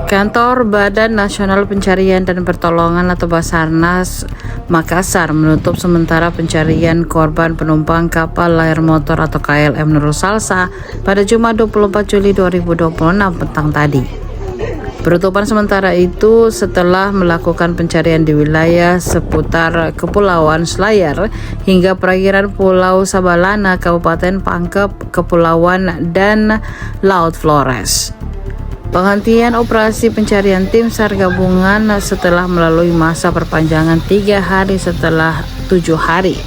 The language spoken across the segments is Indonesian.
Kantor Badan Nasional Pencarian dan Pertolongan atau Basarnas Makassar menutup sementara pencarian korban penumpang kapal layar motor atau KLM Nurul Salsa pada Jumat 24 Juli 2026 petang tadi. Penutupan sementara itu setelah melakukan pencarian di wilayah seputar Kepulauan Selayar hingga perairan Pulau Sabalana, Kabupaten Pangkep, Kepulauan dan Laut Flores. Penghentian operasi pencarian tim SAR gabungan setelah melalui masa perpanjangan 3 hari setelah 7 hari.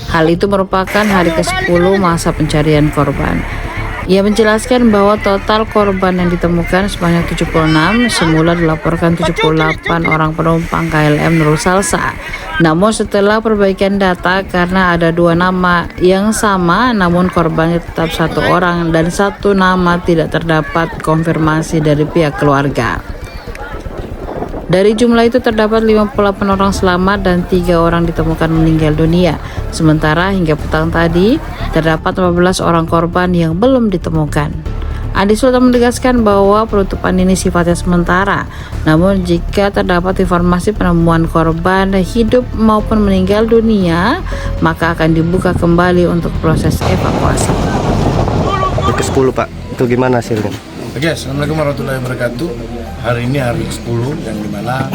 Hal itu merupakan hari ke-10 masa pencarian korban. Ia menjelaskan bahwa total korban yang ditemukan sebanyak 76, semula dilaporkan 78 orang penumpang KLM Nurul Salsa. Namun setelah perbaikan data karena ada 2 nama yang sama namun korbannya tetap 1 orang dan 1 nama tidak terdapat konfirmasi dari pihak keluarga. Dari jumlah itu terdapat 58 orang selamat dan 3 orang ditemukan meninggal dunia. Sementara hingga petang tadi terdapat 15 orang korban yang belum ditemukan. Andi Sultan menegaskan bahwa penutupan ini sifatnya sementara. Namun jika terdapat informasi penemuan korban hidup maupun meninggal dunia, maka akan dibuka kembali untuk proses evakuasi. Ke-10 Pak, itu gimana hasilnya? Oke, Assalamualaikum warahmatullahi wabarakatuh. Hari ini hari ke-10 yang dimana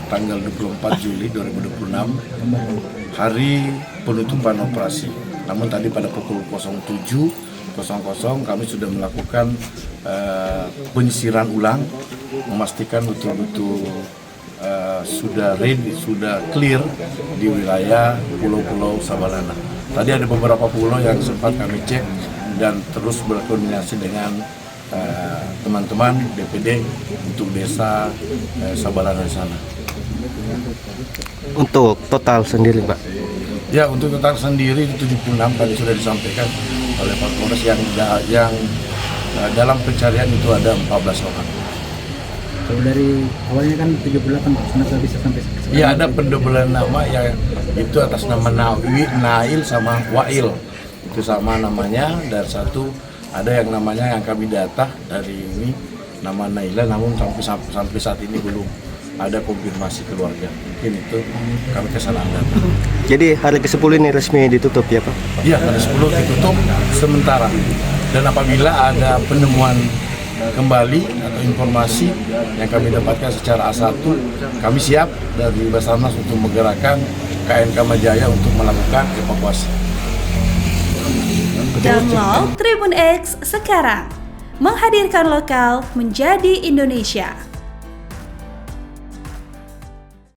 tanggal 24 Juli 2026 hari penutupan operasi. Namun tadi pada pukul 07.00 kami sudah melakukan penyisiran ulang, memastikan betul-betul sudah ready, sudah clear di wilayah pulau-pulau Sabalana. Tadi ada beberapa pulau yang sempat kami cek dan terus berkoordinasi dengan teman-teman BPD untuk desa Sabalana di sana. Untuk total sendiri Pak? Ya, untuk total sendiri 76 tadi sudah disampaikan oleh Pak Polres yang dalam pencarian itu ada 14 orang. Kalau dari awalnya kan 78, kenapa bisa sampai sekarang? Ya, ada pendobelan nama yang itu atas nama Nail sama Wail. Itu sama namanya, dan satu ada yang namanya yang kami data dari ini nama Naila, namun sampai saat ini belum ada konfirmasi keluarga. Mungkin itu kami kesalahan data. Jadi hari ke-10 ini resmi ditutup ya Pak? Iya, hari 10 ditutup sementara. Dan apabila ada penemuan kembali atau informasi yang kami dapatkan secara A1, kami siap dari Basarnas untuk menggerakkan KNK Majaya untuk melakukan evakuasi. Download Tribun X sekarang, menghadirkan lokal menjadi Indonesia.